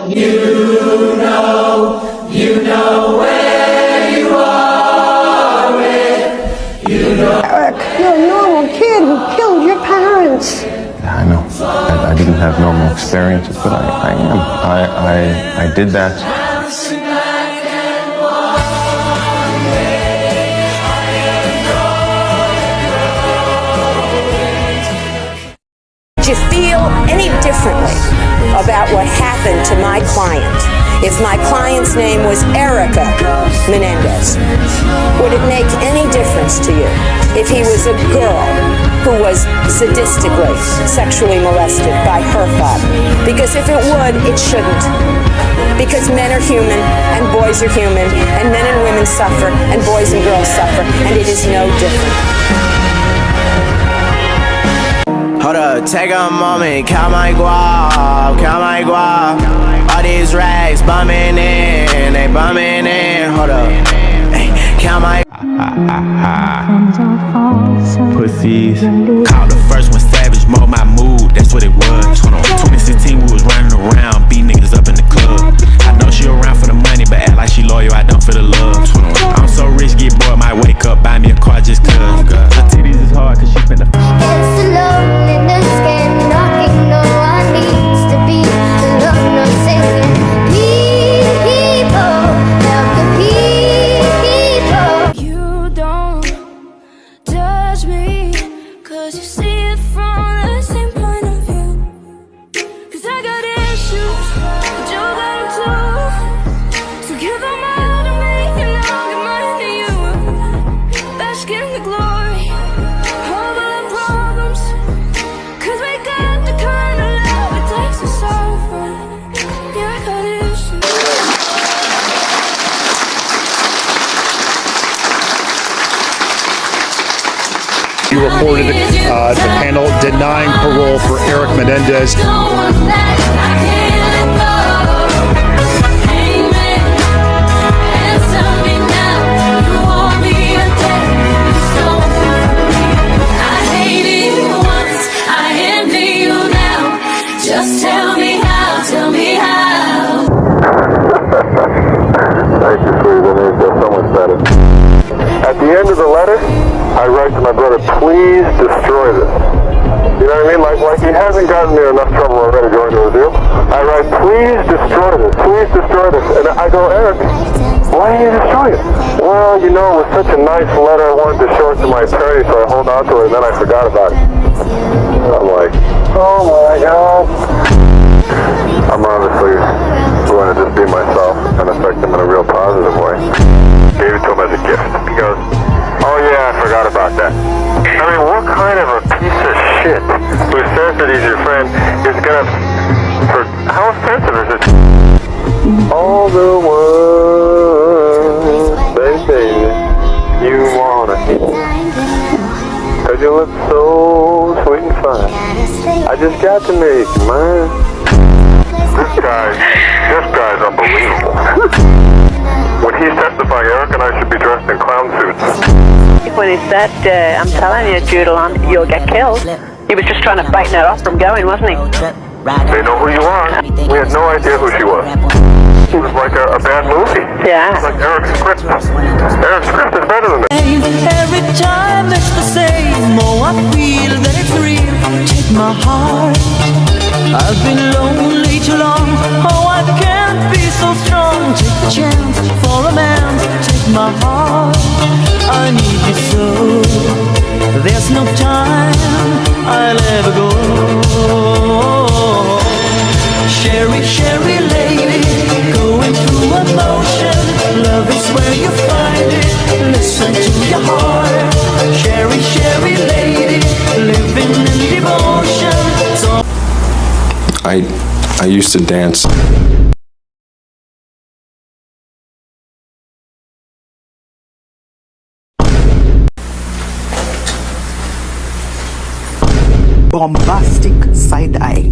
You know where you are with, you know. Eric, you're a normal kid who killed your parents. I know. I didn't have normal experiences, but I am. I did that. Did you feel any differently about what happened to my client if my client's name was Erica Mendez? Would it make any difference to you if he was a girl who was sadistically sexually molested by her father? Because if it would, it shouldn't. Because men are human and boys are human, and men and women suffer and boys and girls suffer, and it is no different. Hold up, take a moment, count my guap, All these rags bumming in, they bumming in. Hold up, ay, count my pussies. Called the first one savage, mold my mood, that's what it was. 2016 we was running around, beat niggas up in the club. I know she around for the money, but act like she loyal, I don't for the love. I'm so rich, get bored, might wake up, buy me a car just cuz. Her titties is hard cause she spent the It's the loneliness game knocking, no one needs to be alone, no singing. People, help the people. You don't judge me, cause you see it from the same point of view. Cause I got issues, but you got them too. So give them all to me and I'll give mine to you. Bask in the glory of our problems, cause we got the kind of love it takes to solve them. Yeah, I got issues. You reported the panel denying parole for Eric Mendez. Just tell me how, tell me how. Thank you, sweetie. That makes it so much better. At the end of the letter, I write to my brother, please destroy this. You know what I mean? Like he hasn't gotten me in enough trouble already going to a deal. I write, please destroy this. Please destroy this. And I go, Eric, why do you destroy it? Well, you know, it was such a nice letter. I wanted to show it to my attorney, so I hold on to it, and then I forgot about it. And I'm like, oh my God. I'm honestly going to just be myself and affect him in a real positive way. Gave it to him as a gift. He goes, oh yeah, I forgot about that. I mean, what kind of a piece of shit who says that he's your friend is gonna, how offensive is it? All the words they say you wanna hear, cause you look so sweet and fine. I just got to make you mine. This guy's unbelievable. When he's testifying, Eric and I should be dressed in clown suits. When he said, I'm telling you, Judalon, you'll get killed, he was just trying to frighten her off from going, wasn't he? They know who you are. We had no idea who she was. It was like a bad movie. Yeah. It's like Eric's script. Eric's script is better than that. Every time it's the same. Oh, I feel that it's real. Take my heart. I've been lonely too long. Oh, I can't be so strong. Take the chance for a man. Take my heart. I need you so. There's no time I'll ever go. Sherry, Sherry lady, going through emotion. Love is where you find it. Listen to your heart. Sherry, Sherry lady, living in devotion. So I used to dance. Bombastic side eye,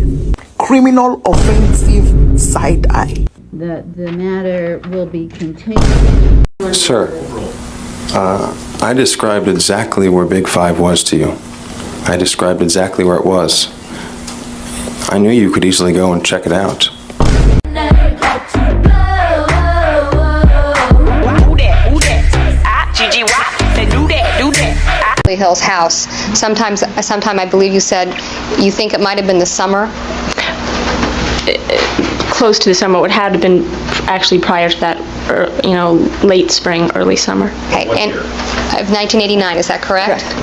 criminal offensive side eye. The matter will be continued. Sir, I described exactly where Big Five was to you. I described exactly where it was. I knew you could easily go and check it out. Hills house. Sometime I believe you said you think it might have been the summer? Close to the summer. It would have been actually prior to that, late spring, early summer. Okay, and of 1989, is that correct? Correct.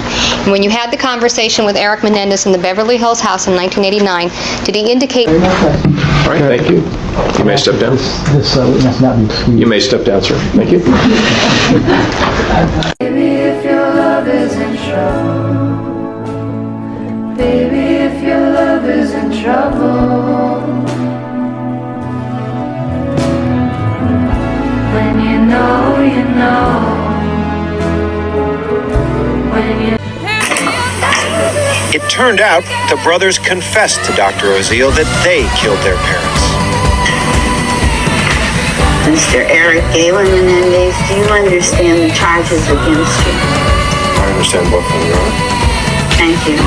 And when you had the conversation with Eric Menendez in the Beverly Hills house in 1989, did he indicate... All right, thank you. You may step down. This must not be excused. You may step down, sir. Thank you. Baby, if your love is in trouble. Baby, if your love is in trouble. When you know, you know. When you... It turned out the brothers confessed to Dr. Oziel that they killed their parents. Mr. Eric Galen Menendez, do you understand the charges against you? I understand both of them, Your Honor. Thank you.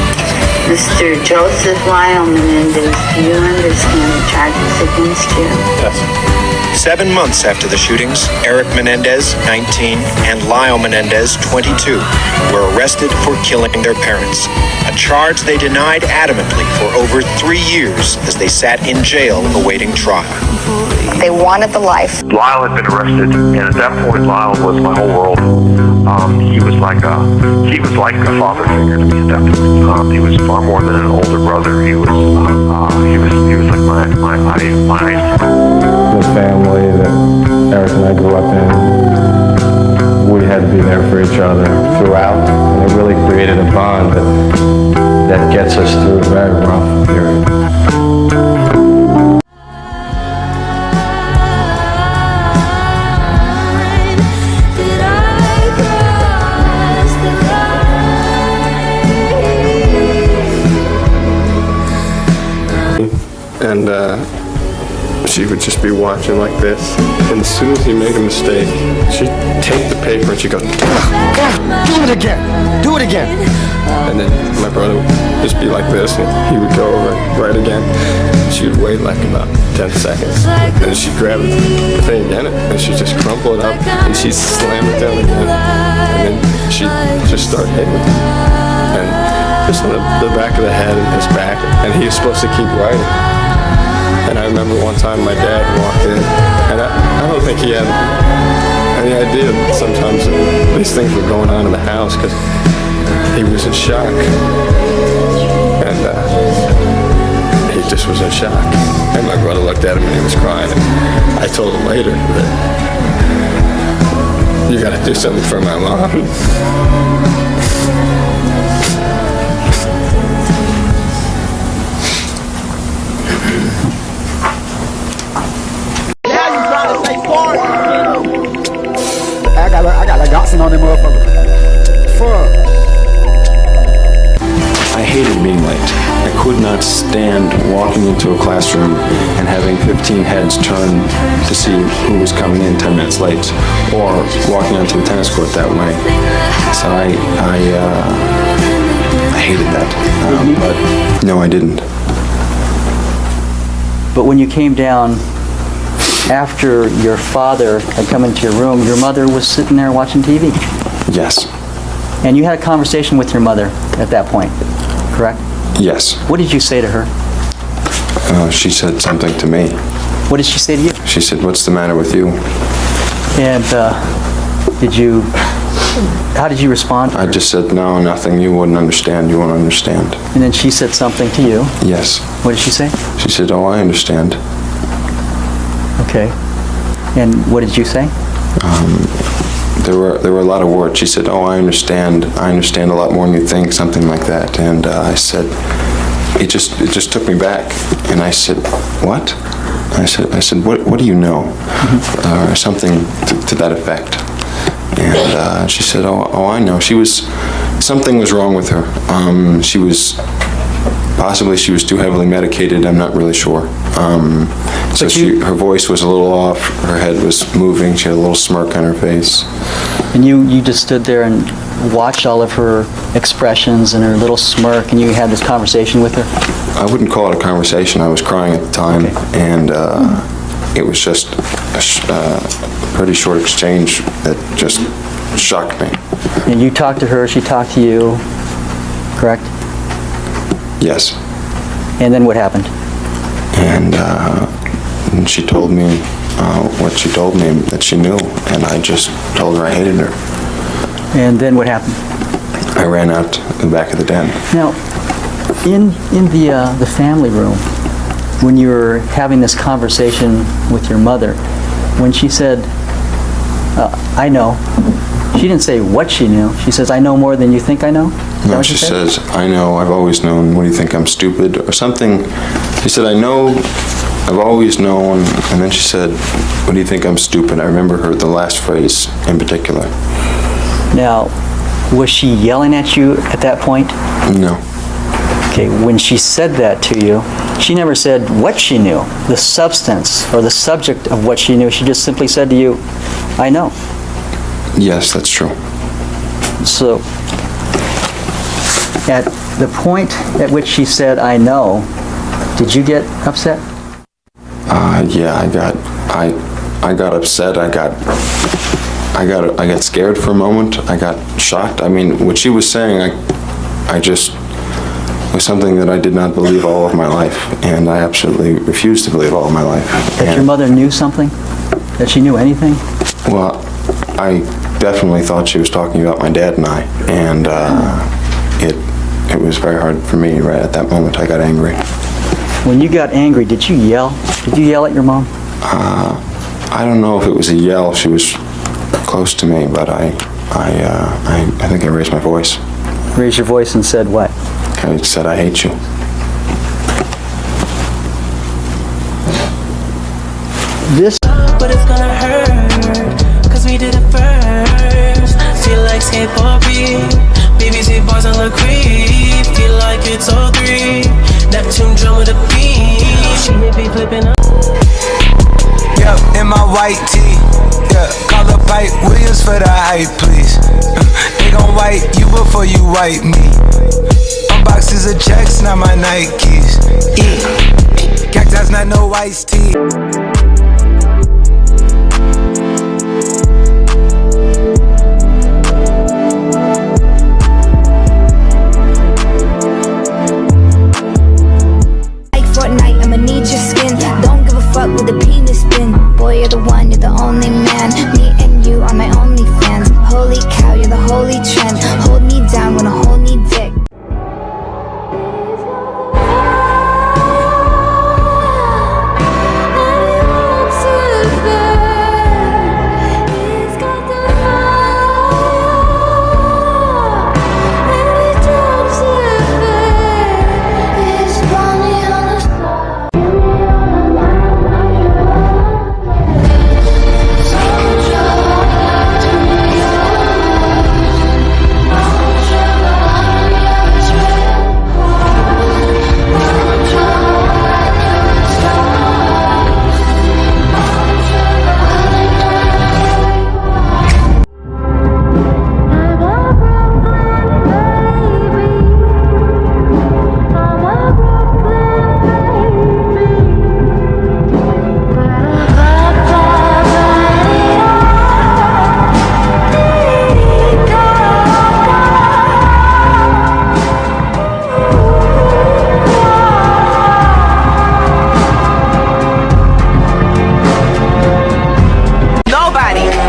Mr. Joseph Lyle Menendez, do you understand the charges against you? Yes. 7 months after the shootings, Eric Menendez, 19, and Lyle Menendez, 22, were arrested for killing their parents, a charge they denied adamantly for over 3 years as they sat in jail awaiting trial. They wanted the life. Lyle had been arrested, and at that point, Lyle was my whole world. He was like a father figure to me at that point. He was far more than an older brother. He was like my the family that Eric and I grew up in, we had to be there for each other throughout, and it really created a bond that gets us through a very rough period. And she would just be watching like this. And as soon as he made a mistake, she'd take the paper and she'd go, do it again, do it again. And then my brother would just be like this, and he would go over and write again. She would wait like about 10 seconds. And she'd grab the thing again, and she'd just crumple it up, and she'd slam it down again. And then she'd just start hitting it. And just on the back of the head and his back, and he was supposed to keep writing. And I remember one time my dad walked in, and I don't think he had any idea that sometimes these things were going on in the house, because he was in shock. And he just was in shock. And my brother looked at him and he was crying. And I told him later that you gotta do something for my mom. I got like Dotson on them motherfucker. Fuck. I hated being late. I could not stand walking into a classroom and having 15 heads turn to see who was coming in 10 minutes late, or walking onto the tennis court that way. So I hated that. But no, I didn't. But when you came down after your father had come into your room, your mother was sitting there watching TV. Yes. And you had a conversation with your mother at that point, correct? Yes. What did you say to her? She said something to me. What did she say to you? She said, "What's the matter with you?" And how did you respond? I just said, "No, nothing. You wouldn't understand. You won't understand." And then she said something to you? Yes. What did she say? She said, "Oh, I understand." Okay. And what did you say? There were a lot of words. She said, "Oh, I understand. I understand a lot more than you think," something like that. And I said, it just took me back. And I said, "What?" I said, what do you know? Or something to that effect. And she said, oh, I know. Something was wrong with her. Possibly she was too heavily medicated. I'm not really sure. So her voice was a little off. Her head was moving. She had a little smirk on her face. And you just stood there and watched all of her expressions and her little smirk, and you had this conversation with her? I wouldn't call it a conversation. I was crying at the time, and it was just a pretty short exchange that just shocked me. And you talked to her, she talked to you, correct? Yes. And then what happened? And she told me what she told me that she knew, and I just told her I hated her. And then what happened? I ran out the back of the den. Now, in the family room, when you were having this conversation with your mother, when she said, I know, she didn't say what she knew. She says, I know more than you think I know? No, she says, I know, I've always known, what do you think, I'm stupid? Or something. She said, I know, I've always known, and then she said, what do you think, I'm stupid? I remember the last phrase in particular. Now, was she yelling at you at that point? No. Okay, when she said that to you, she never said what she knew, the substance or the subject of what she knew. She just simply said to you, I know. Yes, that's true. So, at the point at which she said, I know, did you get upset? Yeah, I got upset. I got scared for a moment. I got shocked. I mean, what she was saying, I just was something that I did not believe all of my life, and I absolutely refused to believe all of my life. That your mother knew something? That she knew anything? Well, I definitely thought she was talking about my dad and I, and it was very hard for me right at that moment. I got angry. When you got angry, did you yell? Did you yell at your mom? I don't know if it was a yell. She was close to me, but I think I raised my voice. Raised your voice and said what? I said, I hate you. This. But it's gonna hurt, cause we did it first. Feel like skateboard beat, BBC bars on the creep. Feel like it's all three, Neptune drum with a beat. She hit me flipping up. Yep, in my white tee. Yeah, call up Pipe Williams for the hype, please. They gon' wipe you before you wipe me. Boxes of checks, not my Nikes. Cacti's not no iced tea. Like Fortnite, I'ma need your skin. Don't give a fuck with the penis spin. Boy, you're the one, you're the only man. Me and you are my only fans. Holy cow, you're the holy trend. Hold me down, wanna hold me dick.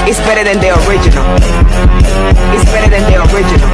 It's better than the original. It's better than the original.